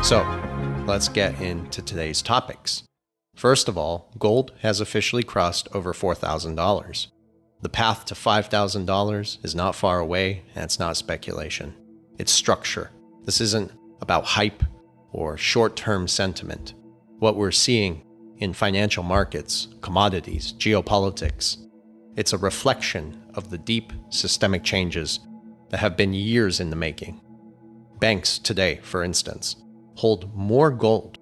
So, let's get into today's topics. First of all, gold has officially crossed over $4,000. The path to $5,000 is not far away, and it's not speculation. It's structure. This isn't about hype or short-term sentiment. What we're seeing in financial markets, commodities, geopolitics, it's a reflection of the deep systemic changes that have been years in the making. Banks today, for instance, hold more gold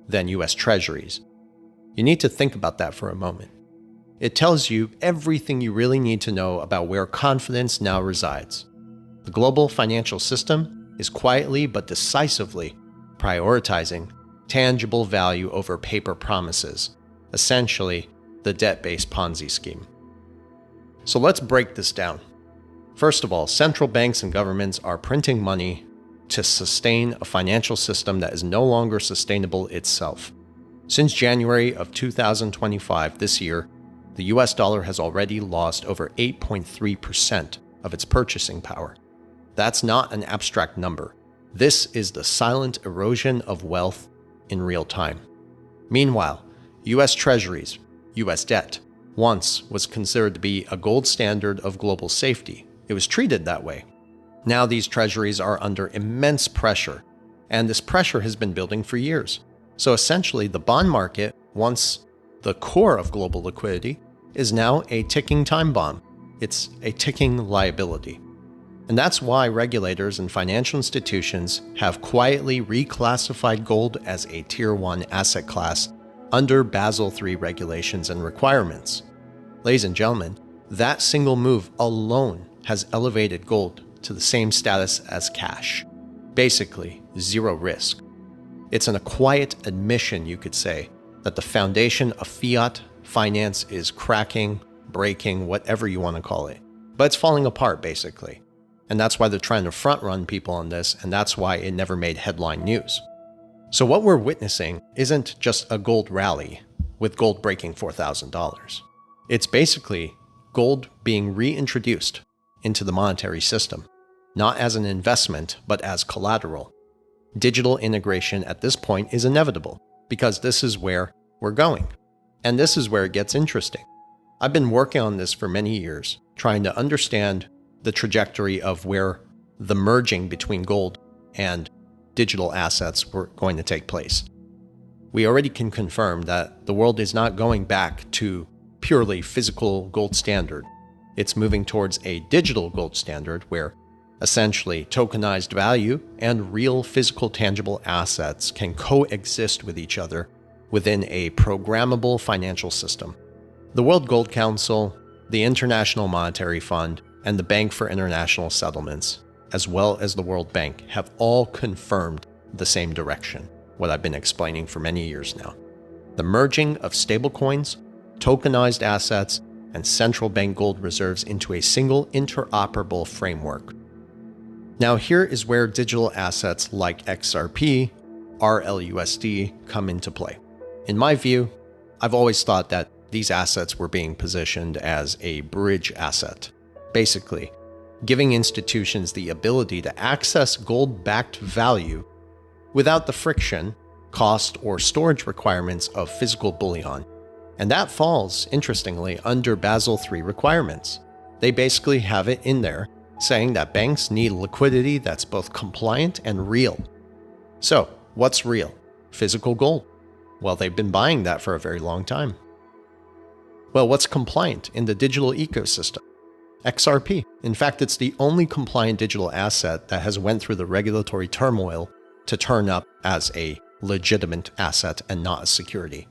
than US Treasuries. You need to think about that for a moment. It tells you everything you really need to know about where confidence now resides. The global financial system is quietly but decisively prioritizing tangible value over paper promises, essentially the debt-based Ponzi scheme. So let's break this down. First of all, central banks and governments are printing money to sustain a financial system that is no longer sustainable itself. Since January of 2025, this year, the US dollar has already lost over 8.3% of its purchasing power. That's not an abstract number. This is the silent erosion of wealth in real time. Meanwhile, US Treasuries, US debt, once was considered to be a gold standard of global safety. It was treated that way. Now these treasuries are under immense pressure, and this pressure has been building for years. So essentially, the bond market, once the core of global liquidity, is now a ticking time bomb. It's a ticking liability. And that's why regulators and financial institutions have quietly reclassified gold as a Tier 1 asset class under Basel III regulations and requirements. Ladies and gentlemen, that single move alone has elevated gold to the same status as cash. Basically, zero risk. It's a quiet admission, you could say, that the foundation of fiat finance is cracking, breaking, whatever you want to call it. But it's falling apart, basically. And that's why they're trying to front-run people on this, and that's why it never made headline news. So what we're witnessing isn't just a gold rally with gold breaking $4,000. It's basically gold being reintroduced into the monetary system, not as an investment, but as collateral. Digital integration at this point is inevitable, because this is where we're going. And this is where it gets interesting. I've been working on this for many years, trying to understand the trajectory of where the merging between gold and digital assets were going to take place. We already can confirm that the world is not going back to purely physical gold standard. It's moving towards a digital gold standard where essentially tokenized value and real physical tangible assets can coexist with each other within a programmable financial system. The World Gold Council, the International Monetary Fund, and the Bank for International Settlements, as well as the World Bank, have all confirmed the same direction, what I've been explaining for many years now. The merging of stablecoins, tokenized assets, and central bank gold reserves into a single interoperable framework. Now here is where digital assets like XRP, RLUSD come into play. In my view, I've always thought that these assets were being positioned as a bridge asset, basically giving institutions the ability to access gold-backed value without the friction, cost, or storage requirements of physical bullion. And that falls, interestingly, under Basel III requirements. They basically have it in there saying that banks need liquidity that's both compliant and real. So, what's real? Physical gold. Well, they've been buying that for a very long time. Well, what's compliant in the digital ecosystem? XRP. In fact, it's the only compliant digital asset that has went through the regulatory turmoil to turn up as a legitimate asset and not a security.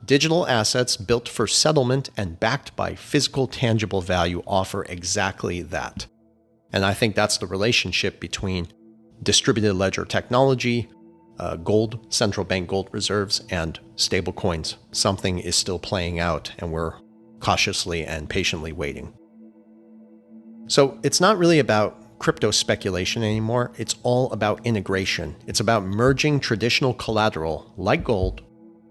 Digital assets built for settlement and backed by physical tangible value offer exactly that. And I think that's the relationship between distributed ledger technology, gold, central bank gold reserves, and stablecoins. Something is still playing out, and we're cautiously and patiently waiting. So it's not really about crypto speculation anymore. It's all about integration. It's about merging traditional collateral, like gold,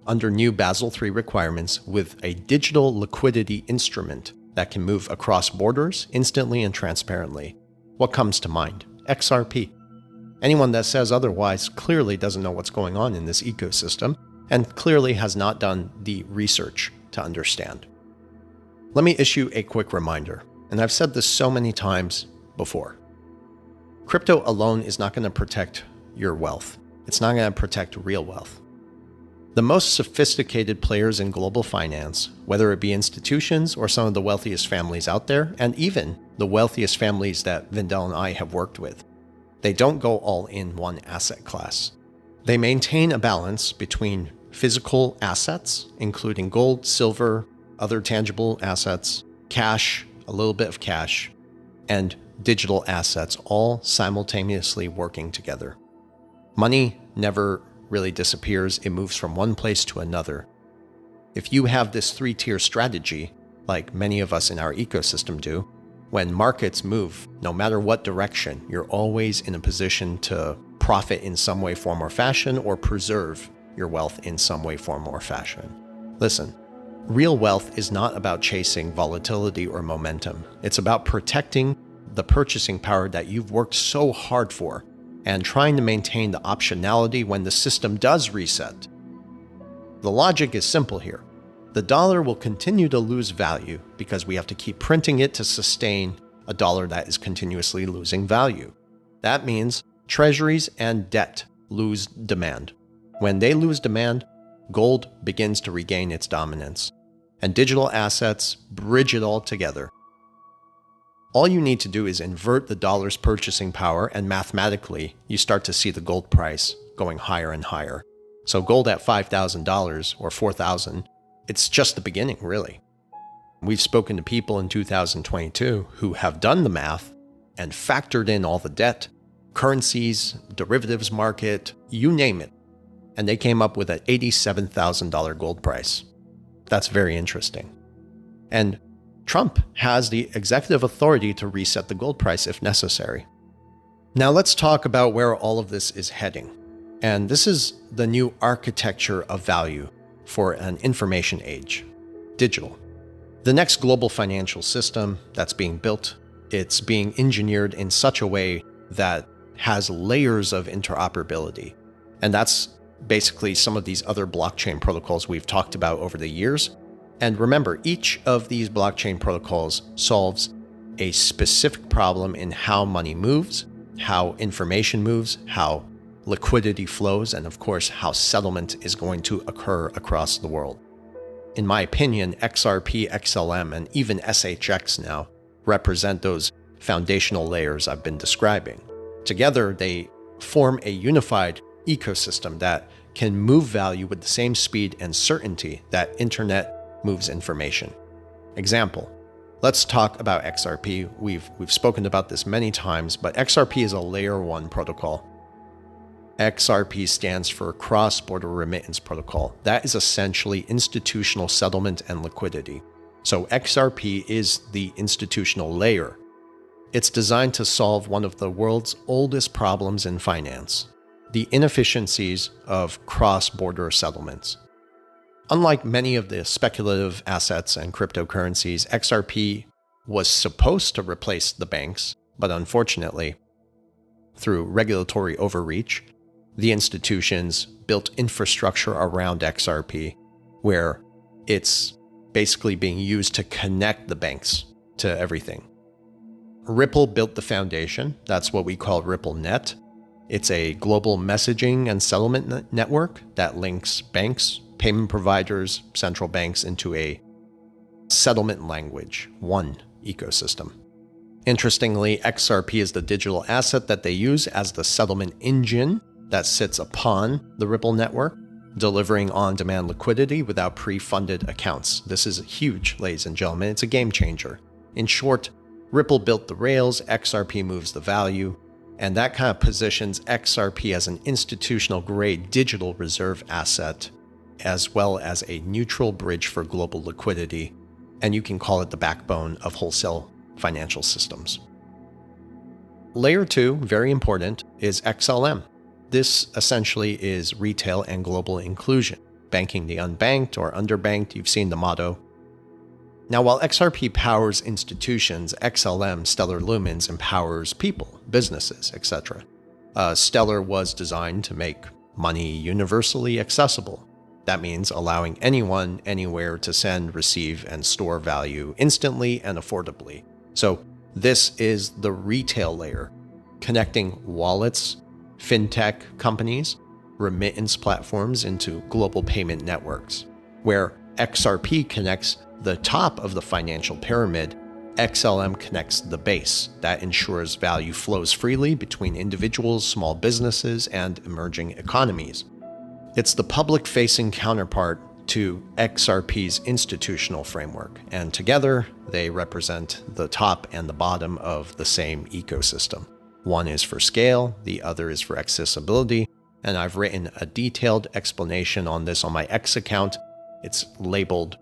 under new Basel III requirements with a digital liquidity instrument that can move across borders instantly and transparently. What comes to mind? XRP. Anyone that says otherwise clearly doesn't know what's going on in this ecosystem and clearly has not done the research to understand. Let me issue a quick reminder, and I've said this so many times before. Crypto alone is not going to protect your wealth. It's not going to protect real wealth. The most sophisticated players in global finance, whether it be institutions or some of the wealthiest families out there, and even the wealthiest families that Vindel and I have worked with, they don't go all in one asset class. They maintain a balance between physical assets, including gold, silver, other tangible assets, cash, a little bit of cash, and digital assets, all simultaneously working together. Money never really disappears. It moves from one place to another. If you have this three-tier strategy, like many of us in our ecosystem do, when markets move, no matter what direction, you're always in a position to profit in some way, form, or fashion, or preserve your wealth in some way, form, or fashion. Listen, real wealth is not about chasing volatility or momentum. It's about protecting the purchasing power that you've worked so hard for and trying to maintain the optionality when the system does reset. The logic is simple here. The dollar will continue to lose value because we have to keep printing it to sustain a dollar that is continuously losing value. That means treasuries and debt lose demand. When they lose demand, gold begins to regain its dominance, and digital assets bridge it all together. All you need to do is invert the dollar's purchasing power, and mathematically, you start to see the gold price going higher and higher. So gold at $5,000 or $4,000, it's just the beginning, really. We've spoken to people in 2022 who have done the math and factored in all the debt, currencies, derivatives market, you name it, and they came up with an $87,000 gold price. That's very interesting. And Trump has the executive authority to reset the gold price if necessary. Now let's talk about where all of this is heading. And this is the new architecture of value for an information age, digital. The next global financial system that's being built, it's being engineered in such a way that has layers of interoperability. And that's basically some of these other blockchain protocols we've talked about over the years. And remember, each of these blockchain protocols solves a specific problem in how money moves, how information moves, how liquidity flows, and of course, how settlement is going to occur across the world. In my opinion, XRP, XLM, and even SHX now represent those foundational layers I've been describing. Together, they form a unified ecosystem that can move value with the same speed and certainty that internet moves information. Example, let's talk about XRP. We've spoken about this many times, but XRP is a layer 1 protocol. XRP stands for Cross-Border Remittance Protocol. That is essentially institutional settlement and liquidity. So XRP is the institutional layer. It's designed to solve one of the world's oldest problems in finance, the inefficiencies of cross-border settlements. Unlike many of the speculative assets and cryptocurrencies, XRP was supposed to replace the banks, but unfortunately, through regulatory overreach, the institutions built infrastructure around XRP where it's basically being used to connect the banks to everything. Ripple built the foundation. That's what we call RippleNet. It's a global messaging and settlement network that links banks, payment providers, central banks into a settlement language, one ecosystem. Interestingly, XRP is the digital asset that they use as the settlement engine that sits upon the Ripple network, delivering on-demand liquidity without pre-funded accounts. This is huge, ladies and gentlemen. It's a game changer. In short, Ripple built the rails, XRP moves the value, and that kind of positions XRP as an institutional-grade digital reserve asset, as well as a neutral bridge for global liquidity, and you can call it the backbone of wholesale financial systems. Layer 2, very important, is XLM. This essentially is retail and global inclusion, banking the unbanked or underbanked. You've seen the motto. Now, while XRP powers institutions, XLM, Stellar Lumens, empowers people, businesses, etc. Stellar was designed to make money universally accessible. That means allowing anyone, anywhere to send, receive, and store value instantly and affordably. So this is the retail layer, connecting wallets, fintech companies, remittance platforms into global payment networks. Where XRP connects the top of the financial pyramid, XLM connects the base. That ensures value flows freely between individuals, small businesses, and emerging economies. It's the public-facing counterpart to XRP's institutional framework, and together they represent the top and the bottom of the same ecosystem. One is for scale, the other is for accessibility, and I've written a detailed explanation on this on my X account. It's labeled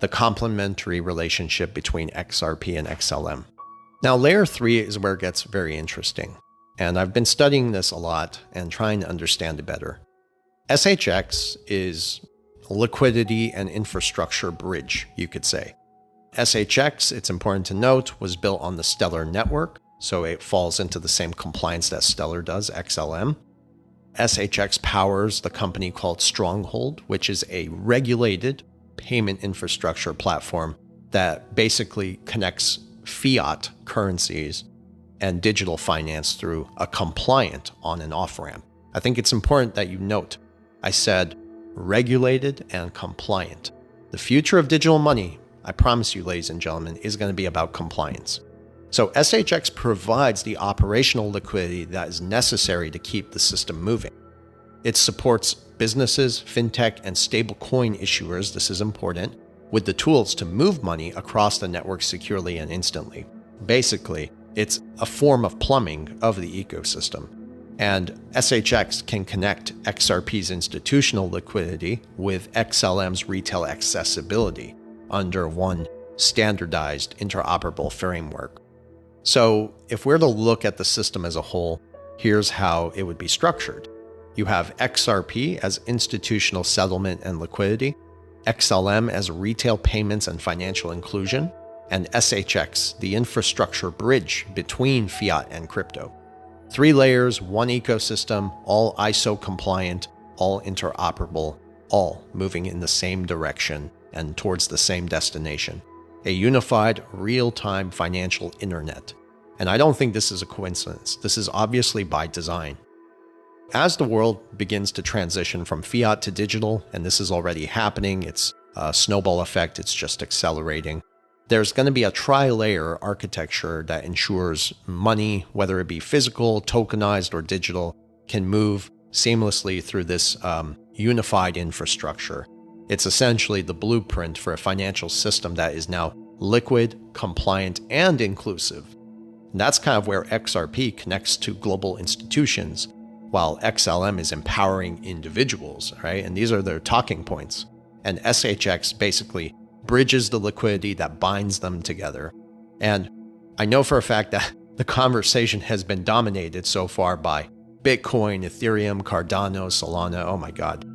The Complementary Relationship Between XRP and XLM. Now, layer 3 is where it gets very interesting, and I've been studying this a lot and trying to understand it better. SHX is a liquidity and infrastructure bridge, you could say. SHX, it's important to note, was built on the Stellar network, so it falls into the same compliance that Stellar does, XLM. SHX powers the company called Stronghold, which is a regulated payment infrastructure platform that basically connects fiat currencies and digital finance through a compliant on and off ramp. I think it's important that you note, I said regulated and compliant. The future of digital money, I promise you, ladies and gentlemen, is going to be about compliance. So SHX provides the operational liquidity that is necessary to keep the system moving. It supports businesses, fintech, and stablecoin issuers, this is important, with the tools to move money across the network securely and instantly. Basically, it's a form of plumbing of the ecosystem. And SHX can connect XRP's institutional liquidity with XLM's retail accessibility under one standardized interoperable framework. So if we're to look at the system as a whole, here's how it would be structured. You have XRP as institutional settlement and liquidity, XLM as retail payments and financial inclusion, and SHX, the infrastructure bridge between fiat and crypto. 3 layers, one ecosystem, all ISO compliant, all interoperable, all moving in the same direction and towards the same destination. A unified, real-time financial internet. And I don't think this is a coincidence. This is obviously by design. As the world begins to transition from fiat to digital, and this is already happening, it's a snowball effect, it's just accelerating, there's going to be a tri-layer architecture that ensures money, whether it be physical, tokenized, or digital, can move seamlessly through this unified infrastructure. It's essentially the blueprint for a financial system that is now liquid, compliant, and inclusive. And that's kind of where XRP connects to global institutions, while XLM is empowering individuals, right? And these are their talking points. And SHX basically bridges the liquidity that binds them together. And I know for a fact that the conversation has been dominated so far by Bitcoin, Ethereum, Cardano, Solana, oh my God.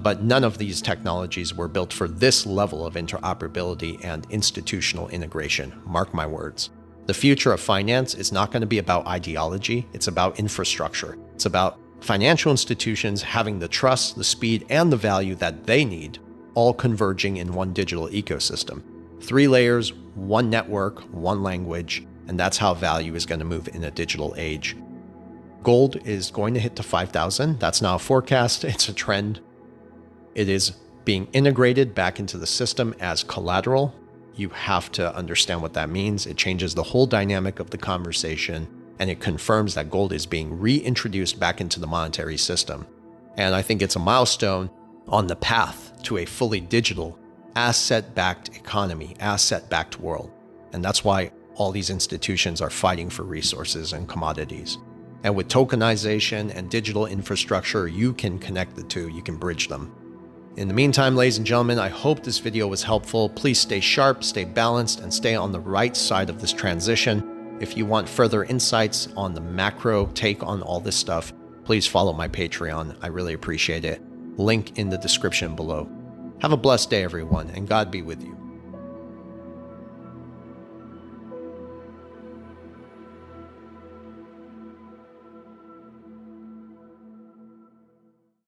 But none of these technologies were built for this level of interoperability and institutional integration. Mark my words. The future of finance is not going to be about ideology. It's about infrastructure. It's about financial institutions having the trust, the speed, and the value that they need, all converging in one digital ecosystem. 3 layers, one network, one language, and that's how value is going to move in a digital age. Gold is going to hit to 5,000. That's not a forecast. It's a trend. It is being integrated back into the system as collateral. You have to understand what that means. It changes the whole dynamic of the conversation, and it confirms that gold is being reintroduced back into the monetary system. And I think it's a milestone on the path to a fully digital, asset-backed economy, asset-backed world. And that's why all these institutions are fighting for resources and commodities. And with tokenization and digital infrastructure, you can connect the two, you can bridge them. In the meantime, ladies and gentlemen, I hope this video was helpful. Please stay sharp, stay balanced, and stay on the right side of this transition. If you want further insights on the macro take on all this stuff, please follow my Patreon. I really appreciate it. Link in the description below. Have a blessed day, everyone, and God be with you.